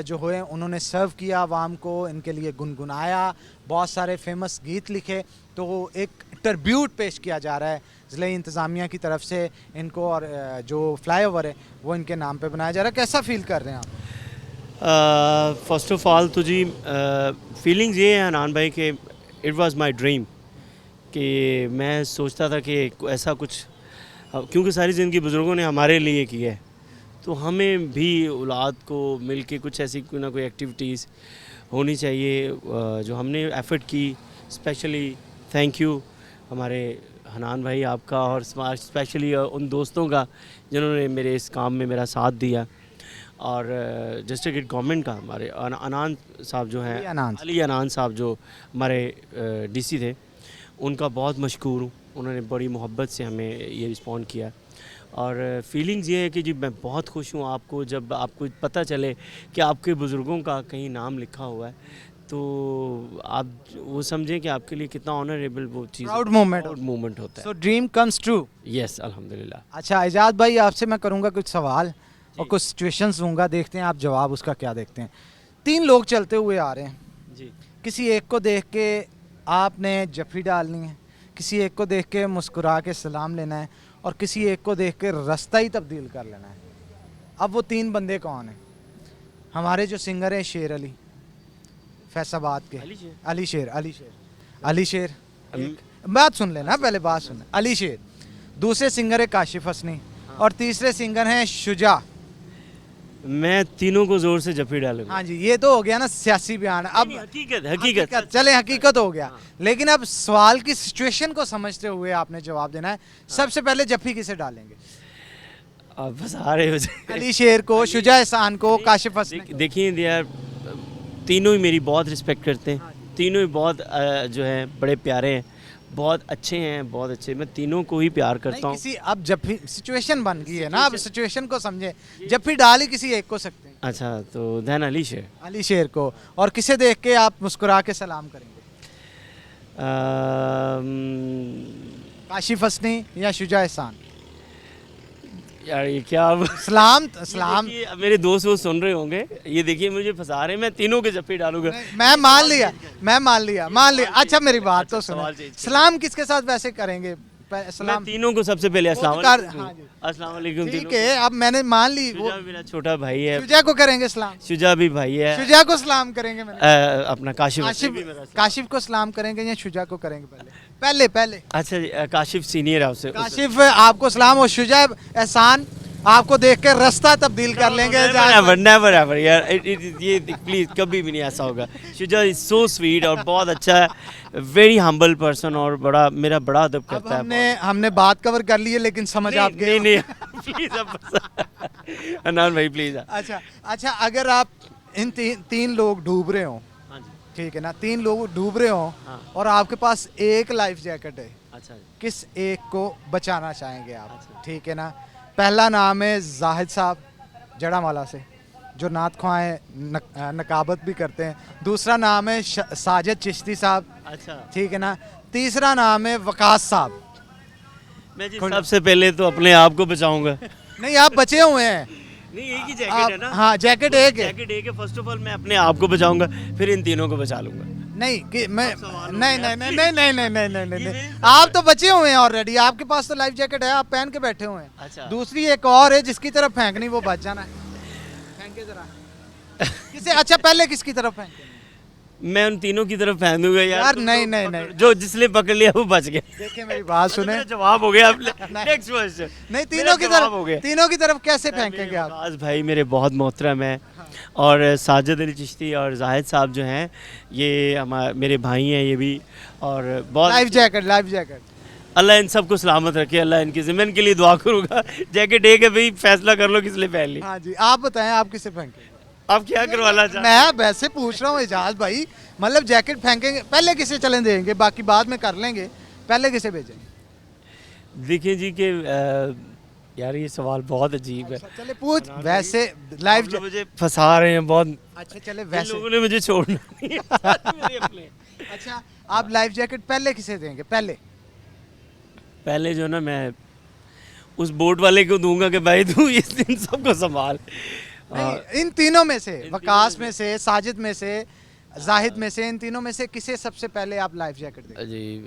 Speaker 1: जो हुए उन्होंने सर्व किया आवाम को, इनके लिए गुनगुनाया, बहुत सारे फेमस गीत लिखे, तो एक ट्रिब्यूट पेश किया जा रहा है ज़िला इंतज़ामिया की तरफ से इनको, और जो फ्लाईओवर है वो इनके नाम पे बनाया जा रहा है। कैसा फील कर रहे हैं आप?
Speaker 4: फ़र्स्ट ऑफ़ ऑल तो जी फीलिंग्स ये है अनान भाई कि इट वाज़ माई ड्रीम, कि मैं सोचता था कि ऐसा कुछ, क्योंकि सारी ज़िंदगी बुज़ुर्गों ने हमारे लिए की है, तो हमें भी औलाद को मिल के कुछ ऐसी कोई ना कोई एक्टिविटीज़ होनी चाहिए जो हमने एफ़र्ट की। स्पेशली थैंक यू हमारे हनान भाई आपका, और स्पेशली उन दोस्तों का जिन्होंने मेरे इस काम में मेरा साथ दिया, और डिस्ट्रिक्ट गवर्नमेंट का हमारे अनान साहब जो हैं, अली अनान साहब जो हमारे डीसी थे, उनका बहुत मशकूर हूँ। उन्होंने बड़ी मोहब्बत से हमें ये रिस्पॉन्ड किया, और फीलिंग्स ये है कि जी मैं बहुत खुश हूँ आपको जब आपको पता चले कि आपके बुज़ुर्गों का कहीं नाम लिखा हुआ है, तो आप वो समझें कि आपके लिए कितना ऑनरेबल वो चीज़,
Speaker 1: प्राउड मोमेंट
Speaker 4: होता है।
Speaker 1: सो ड्रीम कम्स ट्रू।
Speaker 4: यस अल्हम्दुलिल्लाह।
Speaker 1: अच्छा एजाज भाई, आपसे मैं करूँगा कुछ सवाल और कुछ सिचुएशंस दूंगा, देखते हैं आप जवाब उसका क्या देखते हैं। 3 लोग चलते हुए आ रहे हैं
Speaker 4: जी।
Speaker 1: किसी एक को देख के आपने जफ़ी डालनी है, किसी एक को देख के मुस्कुरा के सलाम लेना है, और किसी एक को देख के रास्ता ही तब्दील कर लेना है। अब वो 3 बंदे कौन हैं? हमारे जो सिंगर हैं शेर अली फैसलाबाद के,
Speaker 4: अली शेर।
Speaker 1: अली शेर, अली शेर, अली शेर, बात सुन लेना पहले, बात सुन। अली शेर, दूसरे सिंगर है काशिफ हसनी, और तीसरे सिंगर हैं शुजा।
Speaker 4: मैं तीनों को जोर से जफी डालूंगा।
Speaker 1: हाँ जी, ये तो हो गया ना सियासी बयान। अब
Speaker 4: नहीं, हकीकत हकीकत
Speaker 1: चले, हकीकत हो गया। लेकिन अब सवाल की सिचुएशन को समझते हुए आपने जवाब देना है। सबसे पहले जफ्फी किसे डालेंगे?
Speaker 4: आप बता रहे हो
Speaker 1: अली शेर को, शुजा एहसान को, काशिफ हसनी?
Speaker 4: देखिए यार, तीनों ही मेरी बहुत रिस्पेक्ट करते हैं, तीनों ही बहुत जो है बड़े प्यारे हैं, बहुत अच्छे हैं, बहुत अच्छे। मैं तीनों को ही प्यार करता
Speaker 1: नहीं,
Speaker 4: हूँ।
Speaker 1: किसी अब जफ्फी सिचुएशन बन गई है ना, अब सिचुएशन को समझे। जफ्फी डाल ही किसी एक को सकते हैं।
Speaker 4: अच्छा, तो देन अली शेर।
Speaker 1: अली शेर को। और किसे देख के आप मुस्कुरा के सलाम करेंगे? काशिफ हसनी या शुजा एहसान?
Speaker 4: यार ये क्या अब
Speaker 1: सलाम सलाम।
Speaker 4: देखिए, अब मेरे दोस्त वो सुन रहे होंगे, ये देखिए मुझे फंसा रहे हैं, मैं तीनों के जफ्फी डालूंगा।
Speaker 1: मैं मान लिया, मैं मान लिया, मान लिया। अच्छा मेरी बात तो
Speaker 4: सवाल
Speaker 1: सुनो,
Speaker 4: चेंज करो।
Speaker 1: सलाम किसके साथ वैसे करेंगे?
Speaker 4: मैं
Speaker 1: सलाम
Speaker 4: तीनों को सबसे पहले अस्सलाम
Speaker 1: वो तो कर-
Speaker 4: वालेकुम।
Speaker 1: हाँ जी।
Speaker 4: अस्सलाम वालेकुम
Speaker 1: ठीक
Speaker 4: तीनों
Speaker 1: है, अब मैंने मान ली।
Speaker 4: को।
Speaker 1: वो
Speaker 4: शुजा मेरा छोटा भाई है,
Speaker 1: शुजा को करेंगे सलाम,
Speaker 4: शुजा भी भाई है।
Speaker 1: शुजा को सलाम करेंगे। मैंने
Speaker 4: अपना काशिफ
Speaker 1: काशिफ,
Speaker 4: भी मेरा।
Speaker 1: काशिफ को सलाम करेंगे या शुजा को करेंगे? पहले पहले
Speaker 4: अच्छा जी, काशिफ सीनियर है उससे।
Speaker 1: काशिफ आपको सलाम, और शुजा एहसान आपको देख के रास्ता तब्दील कर लेंगे।
Speaker 4: नेवर नेवर एवर यार, ये प्लीज कभी भी नहीं ऐसा होगा। शुजा इज सो स्वीट और बहुत अच्छा है, वेरी हम्बल पर्सन, और बड़ा मेरा बड़ा अदब
Speaker 1: अब
Speaker 4: करता है।
Speaker 1: हमने बात कवर कर ली है, लेकिन समझ आप गए
Speaker 4: नहीं
Speaker 1: हो।
Speaker 4: नहीं प्लीज अनान भाई प्लीज।
Speaker 1: अच्छा, अगर आप इन तीन लोग डूब रहे हो,
Speaker 4: हाँ जी,
Speaker 1: ठीक है ना, तीन लोग डूब रहे हो,
Speaker 4: हाँ।
Speaker 1: और आपके पास एक लाइफ जैकेट है,
Speaker 4: अच्छा जी,
Speaker 1: किस एक को बचाना चाहेंगे आप?
Speaker 4: अच्छा।
Speaker 1: ठीक है ना। पहला नाम है जाहिद साहब जड़ामाला से, जो नात ख्वाएं नकाबत भी करते हैं। दूसरा नाम है साजिद चिश्ती साहब,
Speaker 4: अच्छा।
Speaker 1: ठीक है ना। तीसरा नाम है वकास साहब।
Speaker 4: मैं जी सबसे पहले तो अपने आप को बचाऊंगा।
Speaker 1: नहीं, आप बचे हुए हैं।
Speaker 4: नहीं, एक ही जैकेट है ना।
Speaker 1: हाँ, जैकेट एक है।
Speaker 4: जैकेट एक है। फर्स्ट ऑफ ऑल मैं अपने आप को बचाऊंगा, फिर इन तीनों को बचा लूंगा।
Speaker 1: नहीं कि मैं
Speaker 4: सवाल हो
Speaker 1: नहीं
Speaker 4: गया।
Speaker 1: नहीं नहीं नहीं नहीं नहीं नहीं नहीं नहीं आप तो बचे हुए हैं ऑलरेडी, आपके पास तो लाइफ जैकेट है, आप पहन के बैठे हुए हैं।
Speaker 4: अच्छा।
Speaker 1: दूसरी एक और है जिसकी तरफ फेंकनी, वो बच जाना है। फेंके जरा किसे? अच्छा, पहले किसकी तरफ फेंके?
Speaker 4: मैं उन तीनों की तरफ फेंक दूंगा यार।
Speaker 1: यार नहीं नहीं नहीं,
Speaker 4: जो जिसने पकड़ लिया वो बच गया।
Speaker 1: देखिए मेरी बात सुने।
Speaker 4: मेरा जवाब हो गया। Next question.
Speaker 1: नहीं, तीनों की तरफ, तीनों की तरफ कैसे फेंकेंगे आप?
Speaker 4: वकास भाई मेरे बहुत मोहतरम है, और साजिद अली चिश्ती और जाहिद साहब जो हैं, ये हमारे मेरे भाई हैं ये भी, और बहुत
Speaker 1: लाइफ जैकेट, लाइफ जैकेट।
Speaker 4: अल्लाह इन सबको सलामत रखे, अल्लाह इनकी ज़िम्मेन के लिए दुआ करूँगा। जैकेट एक है भाई, फैसला कर लो किस लिए पहन ली।
Speaker 1: हाँ जी, आप बताएं, आप किसे फेंकेंगे?
Speaker 4: आप क्या करवाना चाहते
Speaker 1: मैं वैसे पूछ रहा हूँ एजाज भाई, मतलब जैकेट फेंकेंगे, पहले किसे चले देंगे, बाकी बाद में कर लेंगे, पहले किसे भेजेंगे?
Speaker 4: देखिए जी कि यार ये सवाल बहुत अजीब है।
Speaker 1: चले पूछ। वैसे लाइफ
Speaker 4: आप लोग मुझे फंसा रहे हैं बहुत।
Speaker 1: अच्छा चले
Speaker 4: इन
Speaker 1: वैसे।
Speaker 4: लोगों ने मुझे छोड़ना नहीं है। मेरे अपने।
Speaker 1: अच्छा, आप लाइफ जैकेट पहले किसे देंगे?
Speaker 4: पहले जो ना मैं उस बोट वाले को दूंगा कि भाई तू इस दिन सबको संभाल।
Speaker 1: नहीं, इन तीनों में से, वकास में से, साजिद में से, जाहिद में से, इन तीनों में से किसे सबसे पहले आप लाइफ जैकेट देंगे?
Speaker 4: जी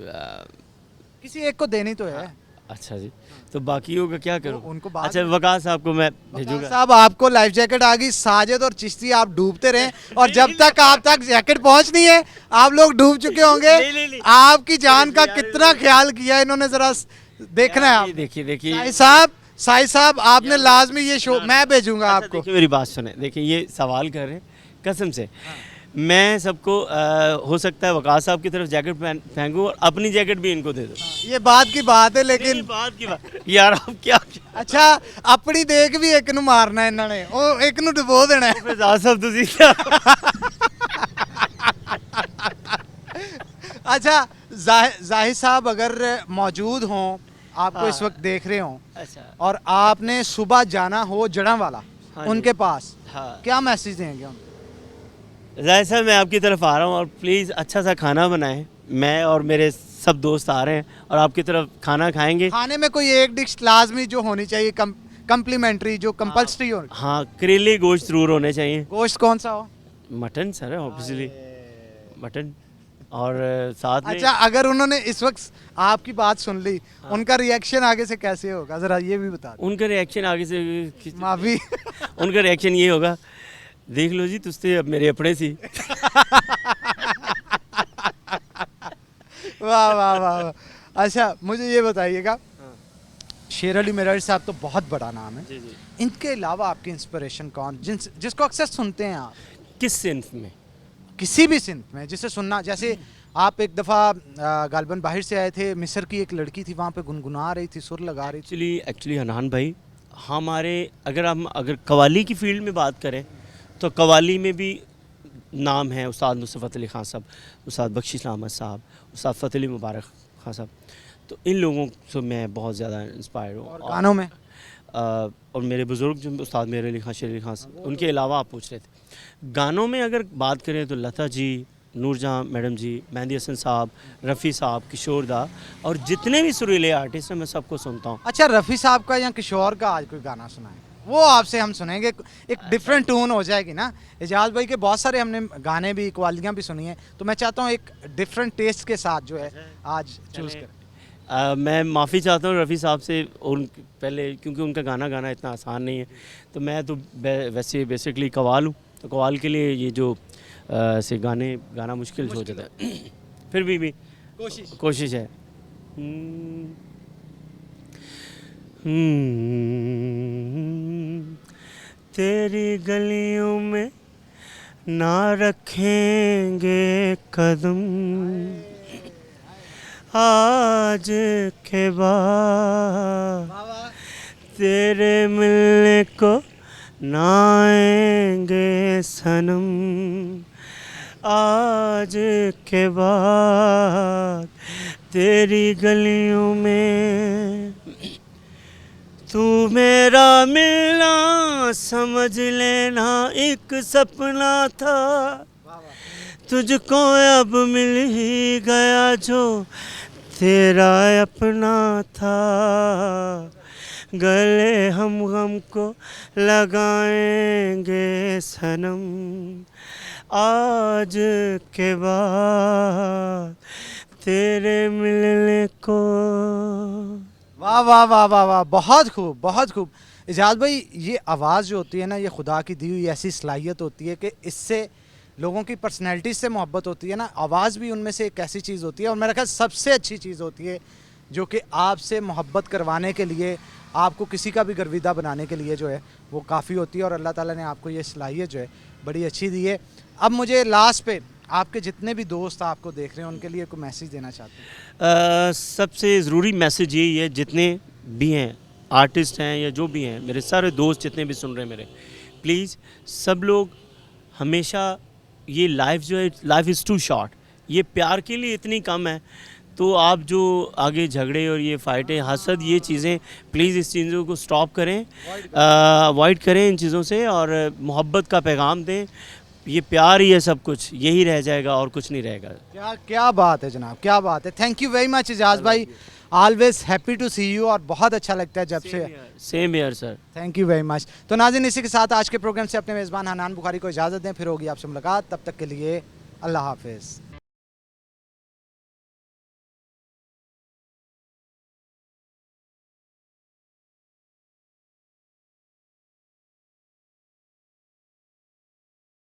Speaker 1: किसी एक को देनी तो है।
Speaker 4: अच्छा जी, तो बाकियों का क्या करूं?
Speaker 1: उनको बाद
Speaker 4: अच्छा,
Speaker 1: में-
Speaker 4: वकास साहब को मैं
Speaker 1: वकास
Speaker 4: भेजूंगा।
Speaker 1: साहब आपको लाइफ जैकेट आ गई, साजिद और चिश्ती आप डूबते रहे, और जब तक आप तक जैकेट पहुंचनी है आप लोग डूब चुके होंगे।
Speaker 4: नहीं।
Speaker 1: आपकी जान का
Speaker 4: यार,
Speaker 1: कितना ख्याल किया इन्होंने, जरा देखना है आप।
Speaker 4: देखिए
Speaker 1: साई साहब आपने लाजमी ये शो, मैं भेजूंगा
Speaker 4: अच्छा,
Speaker 1: आपको।
Speaker 4: देखिए मेरी बात सुने। देखिए ये सवाल कर रहे हैं कसम से। मैं सबको हो सकता है वकास साहब की तरफ जैकेट फेंकूं और अपनी जैकेट भी इनको दे दूं।
Speaker 1: ये बात की बात है, लेकिन
Speaker 4: बात की बात यार, आप क्या
Speaker 1: अच्छा अपनी देख भी एक नु मारना इन्होंने, ਉਹ ਇੱਕ ਨੂੰ ਡੁਬੋ ਦੇਣਾ ਹੈ।
Speaker 4: फिजाज साहब तुसी क्या
Speaker 1: अच्छा जाहिद साहब अगर मौजूद हों, आपको इस वक्त देख रहे हों,
Speaker 4: अच्छा
Speaker 1: और आपने सुबह जाना हो जड़ावाला
Speaker 4: हाँ
Speaker 1: उनके पास,
Speaker 4: हाँ
Speaker 1: क्या मैसेज देंगे उनको?
Speaker 4: जाहिद साहब मैं आपकी तरफ आ रहा हूँ और प्लीज़ अच्छा सा खाना बनाएं। मैं और मेरे सब दोस्त आ रहे हैं और आपकी तरफ खाना खाएंगे।
Speaker 1: खाने में कोई एक डिश लाजमी जो होनी चाहिए, कम्प्लीमेंट्री जो कंपल्सरी हो।
Speaker 4: हाँ, करेले गोश्त जरूर होने चाहिए।
Speaker 1: गोश्त कौन सा हो?
Speaker 4: Mutton sir, obviously mutton. और साथ में
Speaker 1: अच्छा, अगर उन्होंने इस वक्त आपकी बात सुन ली, उनका रिएक्शन आगे से कैसे होगा, जरा ये भी बता दो।
Speaker 4: उनका रिएक्शन आगे से
Speaker 1: माफी।
Speaker 4: उनका रिएक्शन ये होगा देख लो जी तुझ ते अब मेरे अपने सी।
Speaker 1: वाह वाह वाह वाह। अच्छा मुझे ये बताइएगा, शेर अली मेरठ साहब तो बहुत बड़ा नाम है,
Speaker 4: जी जी।
Speaker 1: इनके अलावा आपकी इंस्पिरेशन कौन, जिसको अक्सर सुनते हैं आप
Speaker 4: किस सिंफ में?
Speaker 1: किसी भी सिंथ में, जिसे सुनना, जैसे आप एक दफ़ा गालबन बाहर से आए थे, मिस्र की एक लड़की थी वहाँ पे गुनगुना रही थी, सुर लगा रही थी।
Speaker 4: एक्चुअली हनान भाई, हमारे अगर कव्वाली की फील्ड में बात करें तो कव्वाली में भी नाम है उस्ताद नुसरत अली ख़ान साहब, उस्ताद बख्शिश अहमद साहब, उस्ताद फ़तेह अली मुबारक ख़ान साहब। तो इन लोगों से मैं बहुत ज़्यादा इंस्पायर हूँ।
Speaker 1: और गानों में
Speaker 4: और मेरे बुज़ुर्ग जो उस्ताद मेहर अली ख़ान, शेर अली ख़ान, उनके अलावा आप पूछ रहे थे। गानों में अगर बात करें तो लता जी, नूरजहां मैडम जी, मेहंदी हसन साहब, रफ़ी साहब, किशोर दा, और जितने भी सुरीले आर्टिस्ट हैं मैं सबको सुनता हूँ।
Speaker 1: अच्छा, रफ़ी साहब का या किशोर का आज कोई गाना सुनाए, वो आपसे हम सुनेंगे, एक डिफरेंट टून हो जाएगी ना। एजाज भाई के बहुत सारे हमने गाने भी, कवालियाँ भी सुनी हैं, तो मैं चाहता हूँ एक डिफरेंट टेस्ट के साथ जो है आज चूज़ करें।
Speaker 4: मैं माफ़ी चाहता हूँ रफ़ी साहब से, उन पहले क्योंकि उनका गाना गाना इतना आसान नहीं है, तो मैं तो वैसे बेसिकली कव्वाल हूँ, तो कव्वाल के लिए ये जो ऐसे गाने गाना मुश्किल हो जाता है। फिर भी कोशिश है। तेरी गलियों में ना रखेंगे कदम, आज के बाद तेरे मिलने को ना आएंगे सनम, आज के बाद तेरी गलियों में तू मेरा मिलना समझ लेना एक सपना था, तुझको अब मिल ही गया जो तेरा अपना था, गले हम गम को लगाएंगे सनम, आज के बाद तेरे मिलने को।
Speaker 1: वाह वाह वाह वाह वाह, बहुत खूब बहुत खूब। एजाज भाई, ये आवाज़ जो होती है ना, ये खुदा की दी हुई ऐसी सलाहियत होती है कि इससे लोगों की पर्सनैलिटी से मोहब्बत होती है ना। आवाज़ भी उनमें से एक ऐसी चीज़ होती है, और मेरा ख्याल सबसे अच्छी चीज़ होती है जो कि आपसे मोहब्बत करवाने के लिए, आपको किसी का भी गर्विदा बनाने के लिए जो है वो काफ़ी होती है, और अल्लाह ताला ने आपको ये सलाहियत जो है बड़ी अच्छी दी है। अब मुझे लास्ट पे आपके जितने भी दोस्त आपको देख रहे हैं उनके लिए कोई मैसेज देना चाहते हैं?
Speaker 4: सबसे ज़रूरी मैसेज यही है, जितने भी हैं आर्टिस्ट हैं या जो भी हैं, मेरे सारे दोस्त जितने भी सुन रहे हैं मेरे, प्लीज़ सब लोग हमेशा, ये लाइफ जो है, लाइफ इज़ टू शॉर्ट, ये प्यार के लिए इतनी कम है, तो आप जो आगे झगड़े और ये फाइटें, हसद, ये चीज़ें, प्लीज़ इस चीज़ों को स्टॉप करें, अवॉइड करें इन चीज़ों से, और मोहब्बत का पैगाम दें। ये प्यार ही है सब कुछ, यही रह जाएगा और कुछ नहीं रहेगा।
Speaker 1: क्या क्या बात है जनाब, क्या बात है। Thank you very much Ejaz भाई, always happy to see you, और बहुत अच्छा लगता है जब से।
Speaker 4: Same here sir.
Speaker 1: Thank you very much. तो नाज़रीन, इसी के साथ आज के प्रोग्राम से अपने मेज़बान हनान बुखारी को इजाज़त दें, फिर होगी आपसे मुलाकात, तब तक के लिए अल्लाह हाफिज़।